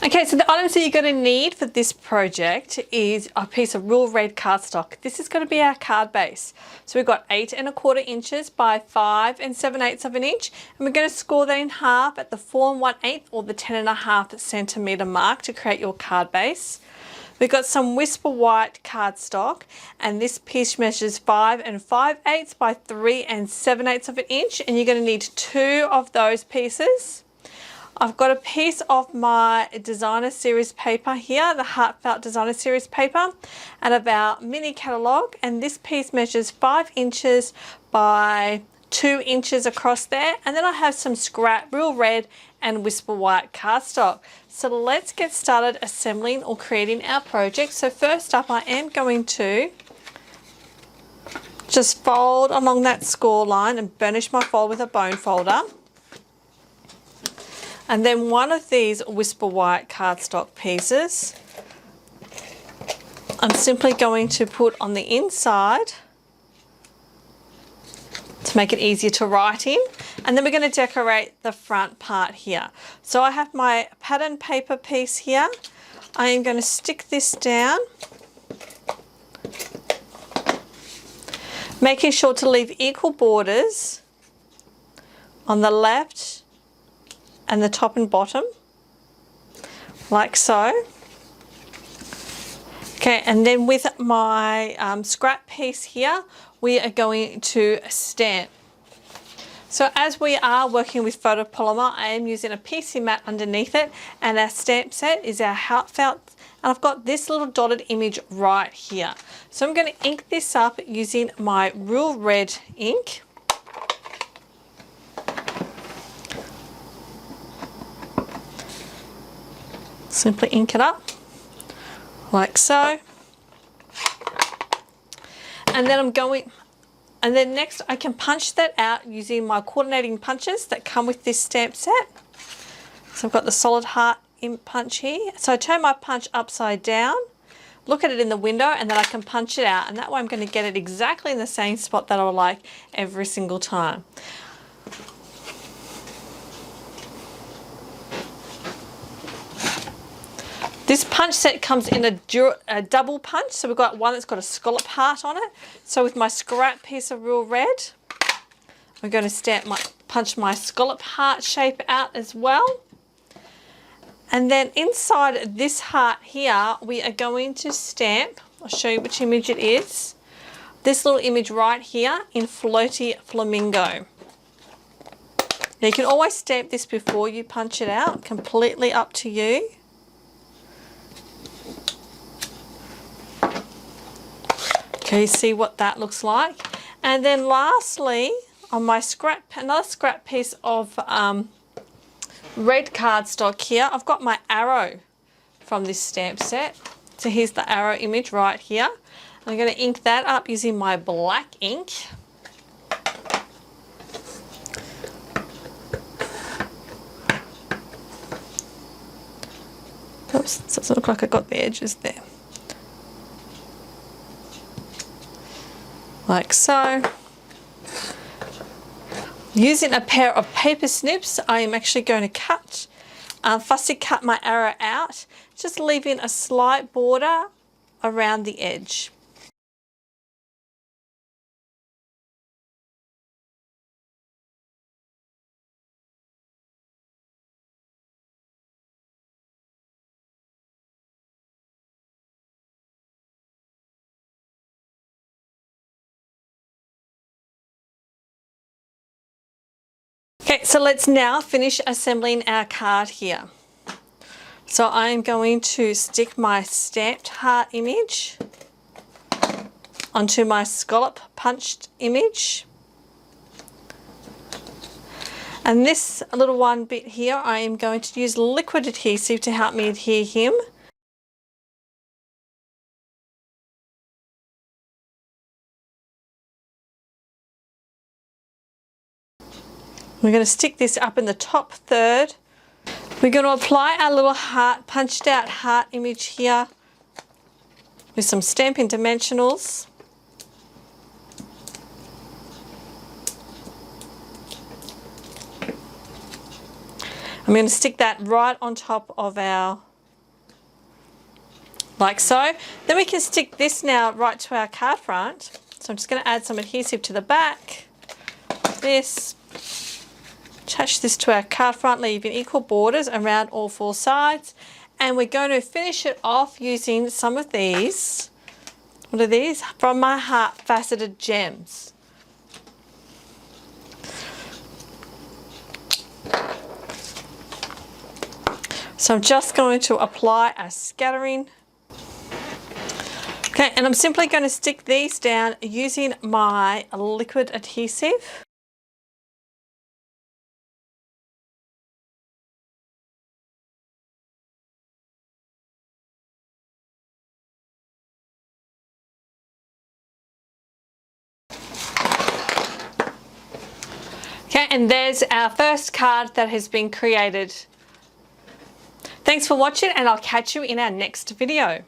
Okay, so the items that you're going to need for this project is a piece of real red cardstock. This is going to be our card base. So we've got 8 1/4 inches by 5 7/8 of an inch, and we're going to score that in half at the 4 1/8 or the 10.5 centimetre mark to create your card base. We've got some Whisper White cardstock, and this piece measures 5 5/8 by 3 7/8 of an inch, and you're going to need 2 of those pieces. I've got a piece of my designer series paper here, the Heartfelt designer series paper, and our mini catalogue, and this piece measures 5 inches by 2 inches across there, and then I have some scrap real red and Whisper White cardstock. So let's get started assembling or creating our project. So first up, I am going to just fold along that score line and burnish my fold with a bone folder. And then one of these Whisper White cardstock pieces, I'm simply going to put on the inside to make it easier to write in. And then we're going to decorate the front part here. So I have my pattern paper piece here. I am going to stick this down, making sure to leave equal borders on the left and the top and bottom, like so. Okay, and then with my scrap piece here, we are going to stamp. So as we are working with photopolymer, I am using a PC mat underneath it, and our stamp set is our Heartfelt, and I've got this little dotted image right here. So I'm going to ink this up using my real red ink. Simply ink it up like so, and then next I can punch that out using my coordinating punches that come with this stamp set. So I've got the solid heart punch here. So I turn my punch upside down, look at it in the window, and then I can punch it out, and that way I'm going to get it exactly in the same spot that I would like every single time. This punch set comes in a double punch, so we've got one that's got a scallop heart on it. So with my scrap piece of real red, we're going to punch my scallop heart shape out as well. And then inside this heart here, we are going to stamp, I'll show you which image it is, this little image right here in Floaty Flamingo. Now you can always stamp this before you punch it out, completely up to you. Okay, see what that looks like. And then lastly, on my another scrap piece of red cardstock here, I've got my arrow from this stamp set. So here's the arrow image right here. I'm going to ink that up using my black ink. Oops, it doesn't look like I got the edges there. Like so. Using a pair of paper snips, I am actually going to fussy cut my arrow out, just leaving a slight border around the edge. Okay, so let's now finish assembling our card here. So I'm going to stick my stamped heart image onto my scallop punched image. And this little one bit here, I am going to use liquid adhesive to help me adhere him. We're going to stick this up in the top third. We're going to apply our little heart, punched out heart image here with some Stampin' Dimensionals. I'm going to stick that right on top of our like so. Then we can stick this now right to our card front. So I'm just going to add some adhesive to the back, like this. Attach this to our card front, leaving equal borders around all 4 sides. And we're going to finish it off using some of these. What are these? From My Heart Faceted Gems. So I'm just going to apply a scattering. Okay, and I'm simply going to stick these down using my liquid adhesive. Okay, and there's our first card that has been created. Thanks for watching, and I'll catch you in our next video.